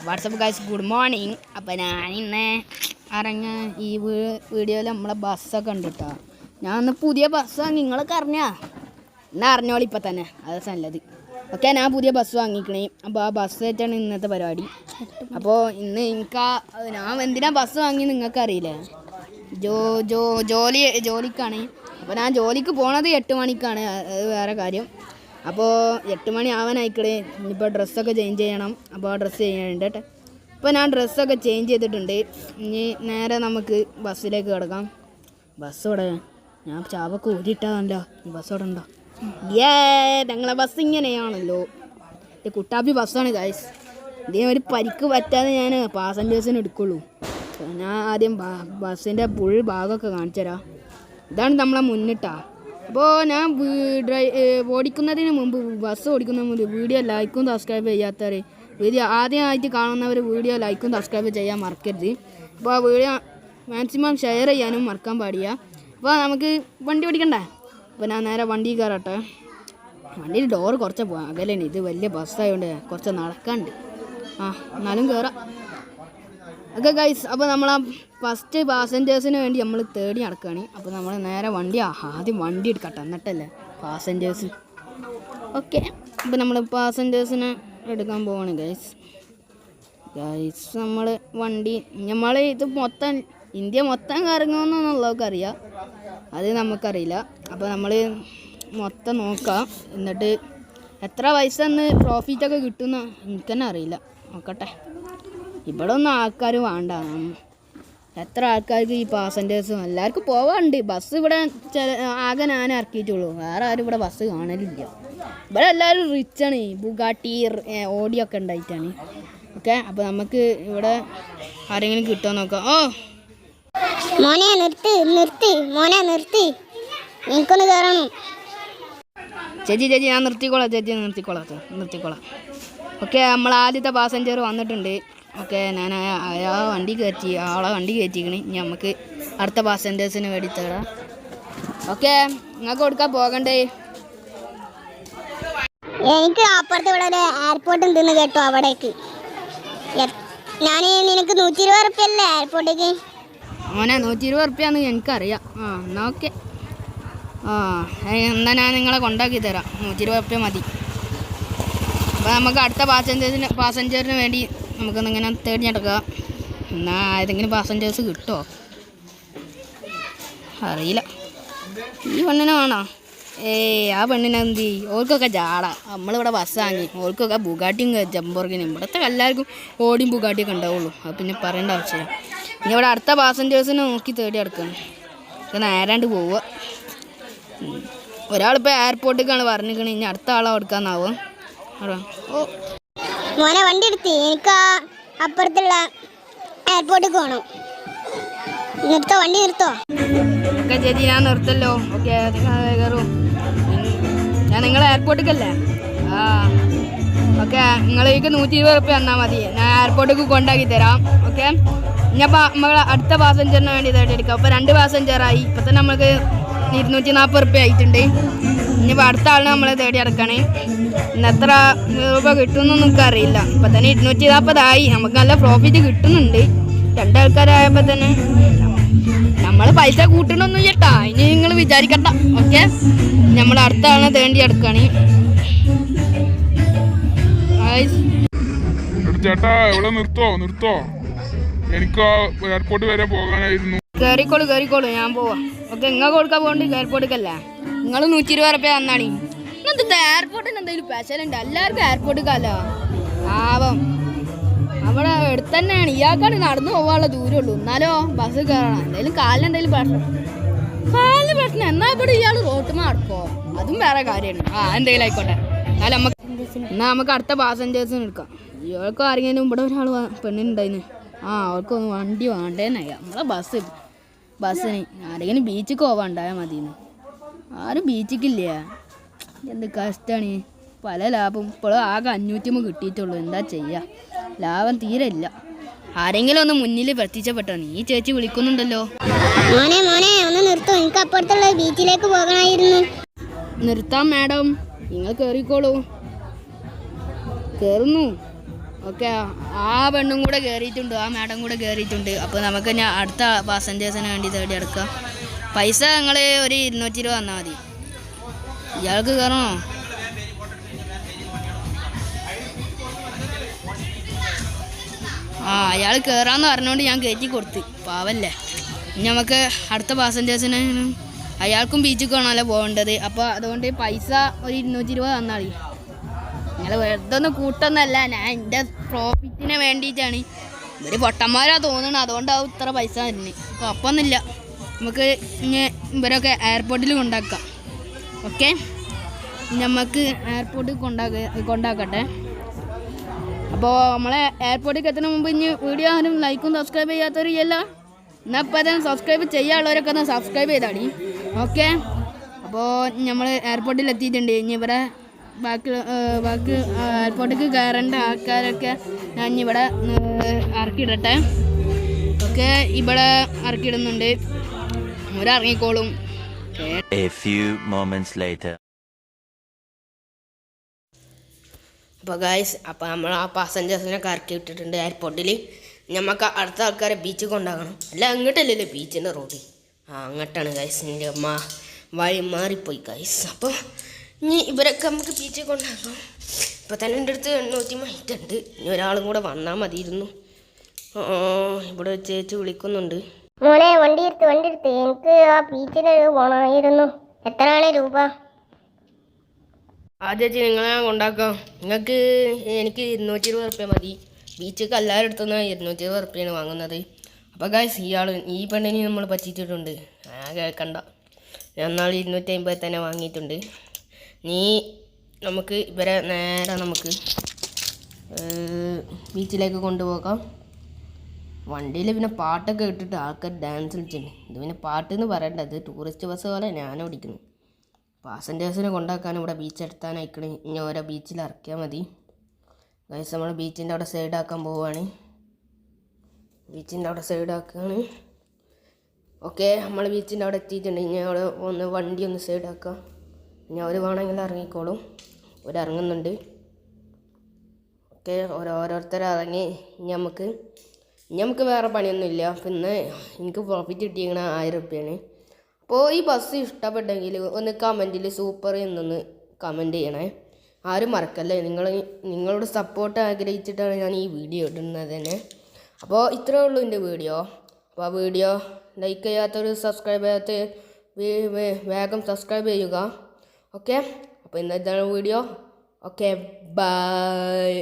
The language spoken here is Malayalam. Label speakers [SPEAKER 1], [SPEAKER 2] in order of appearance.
[SPEAKER 1] WhatsApp guys good morning. അപ്പോൾ ഞാൻ ഇന്ന് ഇറങ്ങി ഈ വീഡിയോയിൽ നമ്മളെ ബസ്സൊക്കെ ഉണ്ട് കേട്ടോ. ഞാൻ ഒന്ന് പുതിയ ബസ് വാങ്ങി, നിങ്ങളൊക്കെ അറിഞ്ഞാ എന്നാൽ അറിഞ്ഞോളി ഇപ്പം തന്നെ, അത് നല്ലത്. ഓക്കെ, ഞാൻ പുതിയ ബസ് വാങ്ങിക്കണേ. അപ്പോൾ ആ ബസ് ആയിട്ടാണ് ഇന്നത്തെ പരിപാടി. അപ്പോൾ ഇന്ന് ഞാൻ എന്തിനാ ബസ് വാങ്ങി നിങ്ങൾക്ക് അറിയില്ലേ? ജോലിക്കാണ്. അപ്പോൾ ഞാൻ ജോലിക്ക് പോണത് 8 മണിക്കാണ്, അത് വേറെ കാര്യം. അപ്പോൾ 8 മണി ആവാനായിക്കണേ. ഇനിയിപ്പോൾ ഡ്രസ്സൊക്കെ ചേഞ്ച് ചെയ്യണം. അപ്പോൾ ആ ഡ്രസ്സ് ചെയ്യാനുണ്ട് കേട്ടോ. ഇപ്പോൾ ഞാൻ ഡ്രസ്സൊക്കെ ചേഞ്ച് ചെയ്തിട്ടുണ്ട്. ഇനി നേരെ നമുക്ക് ബസ്സിലേക്ക് കിടക്കാം. ബസ് ഇവിടെ ഞാൻ ചാവൊക്കെ ഊരിയിട്ടാണല്ലോ. ഈ ബസ് ഇവിടെ ഉണ്ടോ? ഞങ്ങളെ ബസ് ഇങ്ങനെയാണല്ലോ. കുട്ടാപ്പി ബസ്സാണ് ഗൈസ്. ഇതേ ഒരു പരിക്ക് പറ്റാതെ ഞാൻ പാസഞ്ചേഴ്സിന് എടുക്കുള്ളൂ. ഞാൻ ആദ്യം ബസ്സിൻ്റെ ഫുൾ ഭാഗമൊക്കെ കാണിച്ചു തരാം. ഇതാണ് നമ്മളെ മുന്നിട്ടാ. അപ്പോൾ ഞാൻ ഓടിക്കുന്നതിന് മുമ്പ്, ബസ് ഓടിക്കുന്നതിന് മുമ്പ് വീഡിയോ ലൈക്കും സബ്സ്ക്രൈബ് ചെയ്യാത്തവർ, വീഡിയോ ആദ്യമായിട്ട് കാണുന്നവർ വീഡിയോ ലൈക്കും സബ്സ്ക്രൈബ് ചെയ്യാൻ മറക്കരുത്. അപ്പോൾ ആ വീഡിയോ മാക്സിമം ഷെയർ ചെയ്യാനും മറക്കാൻ പാടില്ല. അപ്പോൾ നമുക്ക് വണ്ടി ഓടിക്കണ്ടേ? അപ്പോൾ ഞാൻ നേരെ വണ്ടി കയറട്ടെ. വണ്ടിയിൽ ഡോറ് കുറച്ച് അകലാണ്. ഇത് വലിയ ബസ്സായതുകൊണ്ട് കുറച്ച് നടക്കാണ്ട്. എന്നാലും കയറാം. ഓക്കെ ഗൈസ്, അപ്പോൾ നമ്മൾ ആ ഫസ്റ്റ് പാസഞ്ചേഴ്സിന് വേണ്ടി നമ്മൾ തേടി നടക്കുകയാണ്. അപ്പോൾ നമ്മൾ നേരെ ആദ്യം വണ്ടി എടുക്കട്ടെ, എന്നിട്ടല്ലേ പാസഞ്ചേഴ്സ്. ഓക്കെ, അപ്പോൾ നമ്മൾ പാസഞ്ചേഴ്സിനെ എടുക്കാൻ പോവാണ് ഗൈസ്. നമ്മൾ ഇത് മൊത്തം ഇന്ത്യ മൊത്തം കറങ്ങുമെന്നുള്ളതൊക്കെ അറിയാം, അത് നമുക്കറിയില്ല. അപ്പോൾ നമ്മൾ മൊത്തം നോക്കാം. എന്നിട്ട് എത്ര പൈസ എന്ന് പ്രോഫിറ്റൊക്കെ കിട്ടുമെന്ന് എനിക്ക് തന്നെ അറിയില്ല. നോക്കട്ടെ. ഇവിടെ ഒന്നും ആൾക്കാർ വേണ്ട. എത്ര ആൾക്കാർക്ക് ഈ പാസഞ്ചേഴ്സും എല്ലാവർക്കും പോവാറുണ്ട്. ബസ് ഇവിടെ ആകെ ഞാൻ ഇറക്കിയിട്ടുള്ളൂ, വേറെ ആരും ഇവിടെ ബസ് കാണലില്ല. ഇവിടെ എല്ലാവരും റിച്ചാണ്, ബുഗാട്ടി ഓടിയൊക്കെ ഉണ്ടായിട്ടാണ്. ഓക്കെ, അപ്പോൾ നമുക്ക് ഇവിടെ ആരെങ്കിലും കിട്ടുമോ നോക്കാം.
[SPEAKER 2] മോനെ നിർത്തി എനിക്കൊന്ന് കയറണം.
[SPEAKER 1] ചേച്ചി ഞാൻ നിർത്തിക്കോളാം. ഓക്കെ, നമ്മൾ ആദ്യത്തെ പാസഞ്ചർ വന്നിട്ടുണ്ട്. ഓക്കെ, ഞാൻ ആളെ വണ്ടി കയറ്റിക്കണേ. ഇനി നമുക്ക് അടുത്ത പാസഞ്ചേഴ്സിന് വേണ്ടി തരാം. ഓക്കെ, നിങ്ങൾക്ക് കൊടുക്കാൻ പോകണ്ടേ?
[SPEAKER 2] എനിക്ക് അപ്പുറത്ത് ഇവിടെ ഒരു എയർപോർട്ട് ഉണ്ടെന്ന് കേട്ടോ. അവിടേക്ക് ഞാൻ നിനക്ക് 120 റുപ്യല്ലേ എയർപോർട്ടേക്ക്?
[SPEAKER 1] മോനെ 120 റുപ്യാന്ന് എനിക്കറിയാം. എന്നാൽ ഓക്കെ. എന്നാൽ ഞാൻ നിങ്ങളെ കൊണ്ടാക്കി തരാം. 120 റുപ്യ മതി. അപ്പോൾ നമുക്ക് അടുത്ത പാസഞ്ചറിന് വേണ്ടി നമുക്കൊന്നിങ്ങനെ തേടിഞ്ഞെടുക്കാം. എന്നാൽ ഏതെങ്കിലും പാസഞ്ചേഴ്സ് കിട്ടുമോ അറിയില്ല. ഈ പെണ്ണിനെ വേണോ? ആ പെണ്ണിനെ എന്ത് ചെയ്യും? ഓർക്കൊക്കെ ജാട. നമ്മളിവിടെ ബസ് വാങ്ങി, ഓർക്കൊക്കെ ബുഗാട്ടിയും ജംബോർഗിനും. ഇവിടുത്തെ എല്ലാവർക്കും ഓടിയും ബുഗാട്ടിയൊക്കെ ഉണ്ടാവുള്ളൂ. അത് പിന്നെ പറയേണ്ട ആവശ്യമില്ല. ഇനി ഇവിടെ അടുത്ത പാസഞ്ചേഴ്സിനെ നോക്കി തേടി എടുക്കണം. ഇത് നേരാണ്ട് പോവുക. ഒരാളിപ്പോൾ എയർപോർട്ടിലേക്കാണ് പറഞ്ഞിരിക്കണത്. ഇനി അടുത്ത ആളെ കൊടുക്കാന്നാവും.
[SPEAKER 2] മോനെ വണ്ടി എടുത്തി, എനിക്ക് അപ്പുറത്തുള്ള എയർപോർട്ടിൽ പോകണം. വണ്ടി നിർത്തോ?
[SPEAKER 1] ഓക്കെ ചേച്ചി, ഞാൻ നിർത്തല്ലോ. ഓക്കെ, കയറും. ഞാൻ നിങ്ങളെ എയർപോർട്ടിലേക്കല്ലേ? ഓക്കെ, നിങ്ങളേക്ക് 120 റുപ്യ തന്നാൽ മതി. ഞാൻ എയർപോർട്ടിലേക്ക് കൊണ്ടാക്കി തരാം. ഓക്കെ, ഇനിയപ്പോൾ നമ്മൾ അടുത്ത പാസഞ്ചറിന് വേണ്ടി തേടിയെടുക്കാം. അപ്പോൾ 2 പാസഞ്ചറായി. ഇപ്പം തന്നെ നമുക്ക് 240 റുപ്യ ആയിട്ടുണ്ട്. ഇനിയിപ്പോൾ അടുത്ത ആളിനെ നമ്മൾ തേടി അടക്കണേ. ഇന്ന് എത്ര രൂപ കിട്ടുമെന്നൊന്നും നമുക്ക് അറിയില്ല. ഇപ്പം തന്നെ 240 ആയി. നമുക്ക് നല്ല പ്രോഫിറ്റ് കിട്ടുന്നുണ്ട്. 2 ആൾക്കാരായപ്പോൾ തന്നെ നമ്മൾ പൈസ കൂട്ടണമൊന്നും ചേട്ടാ, ഇനി നിങ്ങൾ വിചാരിക്കണ്ട. ഓക്കെ, നമ്മൾ അടുത്ത ആളിനെ തേണ്ടി എടുക്കുകയാണ്.
[SPEAKER 3] ചേട്ടാ ഇവിടെ നിർത്തോ? എനിക്ക് എയർപോർട്ട് വരെ പോകാനായിരുന്നു.
[SPEAKER 1] കയറിക്കോളൂ, ഞാൻ പോവാം. ഓക്കെ, നിങ്ങൾ കൊടുക്കാൻ പോകണ്ട എയർപോർട്ടിലേക്കല്ലേ? നിങ്ങൾ 120 റുപ്യ തന്നാണി. ഇന്നത്തെ എയർപോർട്ടിന് എന്തെങ്കിലും സ്പെഷ്യലുണ്ട്? എല്ലാവർക്കും എയർപോർട്ടിലേക്കല്ലോ. അവിടെ അടുത്ത് തന്നെയാണ്. ഇയാൾക്കാണ് നടന്നു പോകാനുള്ള ദൂരമുള്ളൂ. എന്നാലോ ബസ് കയറണം. എന്തെങ്കിലും കാലിനെന്തെങ്കിലും പ്രശ്നം എന്നാൽ ഇവിടെ ഇയാൾ റോട്ടുമ്മ നടക്കോ? അതും വേറെ കാര്യമാണ്. എന്തെങ്കിലും ആയിക്കോട്ടെ. എന്നാൽ നമുക്ക് അടുത്ത പാസഞ്ചേഴ്സിന് എടുക്കാം. ഇയാൾക്ക് ആരെങ്കിലും ഇവിടെ ഒരാൾ പെണ്ണിനുണ്ടായിരുന്നു. അവർക്കൊന്ന് വണ്ടി വേണ്ടേന്നായി. നമ്മളെ ബസ്സിന് ആരെങ്കിലും ബീച്ചിൽ പോവാണ്ടായാൽ മതിയെന്ന്. ആരും ബീച്ചിക്കില്ല. എന്ത് കഷ്ടമാണ്. പല ലാഭം ഇപ്പോഴും ആകെ 500 കിട്ടിയിട്ടുള്ളൂ. എന്താ ചെയ്യുക? ലാഭം തീരെ ഇല്ല. ആരെങ്കിലും ഒന്ന് മുന്നിൽ പ്രത്യക്ഷപ്പെട്ടാണ്. ഈ ചേച്ചി വിളിക്കുന്നുണ്ടല്ലോ.
[SPEAKER 2] മോനെ ഒന്ന് നിർത്തോ, എനിക്ക് അപ്പുറത്തുള്ള ബീച്ചിലേക്ക് പോകണമായിരുന്നു.
[SPEAKER 1] നിർത്താം മാഡം, നിങ്ങൾ കയറിക്കോളൂ. കയറുന്നു. ഓക്കെ ആ പെണ്ണും കൂടെ കയറിയിട്ടുണ്ട്, ആ മാഡം കൂടെ കയറിയിട്ടുണ്ട്. അപ്പോൾ നമുക്ക് ഞാൻ അടുത്ത പാസഞ്ചേഴ്സിന് വേണ്ടി തേടി എടുക്കാം. പൈസ നിങ്ങൾ ഒരു 220 തന്നാൽ മതി. ഇയാൾക്ക് കയറണോ? അയാൾ കയറാമെന്ന് പറഞ്ഞുകൊണ്ട് ഞാൻ കയറ്റി കൊടുത്ത്. പാവല്ലേ. ഇനി നമുക്ക് അടുത്ത പാസഞ്ചേഴ്സിന് അയാൾക്കും ബീച്ചിൽ കാണാമല്ലോ പോകേണ്ടത്. അപ്പോൾ അതുകൊണ്ട് പൈസ ഒരു 220 തന്നാൽ മതി. നിങ്ങൾ വെറുതെ ഒന്നും കൂട്ടൊന്നല്ല, ഞാൻ എൻ്റെ പ്രോഫിറ്റിന് വേണ്ടിയിട്ടാണ്. ഇവർ പൊട്ടന്മാരാ തോന്നണം, അതുകൊണ്ടാവും ഇത്ര പൈസ തന്നെ. കുഴപ്പമൊന്നുമില്ല, നമുക്ക് ഇനി ഇവരൊക്കെ എയർപോർട്ടിൽ കൊണ്ടാക്കാം. ഓക്കെ, നമുക്ക് എയർപോർട്ടിൽ കൊണ്ടാക്കട്ടെ. അപ്പോൾ നമ്മളെ എയർപോർട്ടിൽ എത്തുന്ന മുമ്പ് ഇനി വീഡിയോ ആരും ലൈക്കും സബ്സ്ക്രൈബ് ചെയ്യാത്തവരില്ല. എന്നാൽ ഇപ്പോൾ തന്നെ സബ്സ്ക്രൈബ് ചെയ്യാനുള്ളവരൊക്കെ ഒന്ന് സബ്സ്ക്രൈബ് ചെയ്താടി. ഓക്കെ, അപ്പോൾ നമ്മൾ എയർപോർട്ടിൽ എത്തിയിട്ടുണ്ട്. ഇനി ഇവിടെ ബാക്കി എയർപോർട്ടിലേക്ക് കയറേണ്ട ആൾക്കാരൊക്കെ ഞാൻ ഇവിടെ ഇറക്കിയിടട്ടെ. ഓക്കെ, ഇവിടെ ഇറക്കിയിടുന്നുണ്ട്. ഇറങ്ങിക്കോളും. അപ്പോൾ ഗായ്സ്, അപ്പോൾ നമ്മൾ ആ പാസഞ്ചേഴ്സിനൊക്കെ ഇറക്കി വിട്ടിട്ടുണ്ട് എയർപോർട്ടിൽ. നമുക്ക് അടുത്ത ആൾക്കാരെ ബീച്ചിൽ കൊണ്ടാകണം. അല്ല, അങ്ങോട്ടല്ലല്ലോ ബീച്ചിൻ്റെ റോഡ്, അങ്ങോട്ടാണ് ഗായ്സ്. എൻ്റെ അമ്മ വഴി മാറിപ്പോയി ഗായ്സ്. അപ്പോൾ ഇനി ഇവരൊക്കെ നമുക്ക് ബീച്ചിൽ കൊണ്ടാക്കാം. ഇപ്പോൾ തന്നെ എൻ്റെ അടുത്ത് 800 മൈറ്റുണ്ട്. ഇനി ഒരാളും കൂടെ വന്നാൽ മതിയിരുന്നു. ഇവിടെ ചേച്ചി വിളിക്കുന്നുണ്ട്.
[SPEAKER 2] മോളെ വണ്ടി എടുത്ത് എനിക്ക് ആ ബീച്ചിൽ പോകണമായിരുന്നു. എത്രയാണ് രൂപ?
[SPEAKER 1] ചേച്ചി നിങ്ങളെ കൊണ്ടാക്കാം. എനിക്ക് 220 റുപ്യ മതി. ബീച്ചൊക്കെ എല്ലാവരും അടുത്തുനിന്ന് 220 റുപ്യാണ് വാങ്ങുന്നത്. അപ്പോൾ ഗായ്സ്, ഈ പെണ്ണിനെ നമ്മൾ പറ്റിച്ചിട്ടുണ്ട്. കേൾക്കണ്ട, ഞാൻ നാളെ 250 തന്നെ വാങ്ങിയിട്ടുണ്ട്. നമുക്ക് ഇവരെ നേരെ നമുക്ക് ബീച്ചിലേക്ക് കൊണ്ടുപോകാം. വണ്ടിയിൽ പിന്നെ പാട്ടൊക്കെ ഇട്ടിട്ട് ആൾക്കാർ ഡാൻസ് കളിച്ചിട്ടുണ്ട്. ഇത് പിന്നെ പാട്ടെന്ന് പറയേണ്ടത് ടൂറിസ്റ്റ് ബസ് പോലെ ഞാൻ ഓടിക്കുന്നു. പാസഞ്ചേഴ്സിനെ കൊണ്ടാക്കാൻ ഇവിടെ ബീച്ച് എടുത്താനായിക്കണേ. ഇനി ഓരോ ബീച്ചിൽ ഇറക്കിയാൽ മതി. ഗൈസ്, നമ്മൾ ബീച്ചിൻ്റെ അവിടെ സൈഡാക്കാൻ പോവുകയാണ്. ബീച്ചിൻ്റെ അവിടെ സൈഡാക്കുകയാണ്. ഓക്കെ, നമ്മൾ ബീച്ചിൻ്റെ അവിടെ എത്തിയിട്ടുണ്ട്. ഇനി അവിടെ വണ്ടി ഒന്ന് സൈഡാക്കാം. ഇനി അവർ വേണമെങ്കിൽ ഇറങ്ങിക്കോളും. അവരിറങ്ങുന്നുണ്ട്. ഓക്കെ, ഓരോരുത്തർ ഇറങ്ങി. ഇനി നമുക്ക് വേറെ പണിയൊന്നുമില്ല. പിന്നെ എനിക്ക് പ്രോഫിറ്റ് കിട്ടിയിരിക്കണ 1000 റുപ്യാണ്. അപ്പോൾ ഈ ബസ് ഇഷ്ടപ്പെട്ടെങ്കിൽ ഒന്ന് കമൻറ്റിൽ സൂപ്പർ എന്നൊന്ന് കമൻറ്റ് ചെയ്യണേ. ആരും മറക്കല്ലേ. നിങ്ങളുടെ സപ്പോർട്ട് ആഗ്രഹിച്ചിട്ടാണ് ഞാൻ ഈ വീഡിയോ ഇടുന്നത് തന്നെ. അപ്പോൾ ഇത്രയേ ഉള്ളൂ എൻ്റെ വീഡിയോ. അപ്പോൾ ആ വീഡിയോ ലൈക്ക് ചെയ്യാത്തവർ സബ്സ്ക്രൈബ് ചെയ്യാത്ത വേഗം സബ്സ്ക്രൈബ് ചെയ്യുക. ഓക്കെ, അപ്പോൾ ഇന്നത്തെ വീഡിയോ. Okay, by.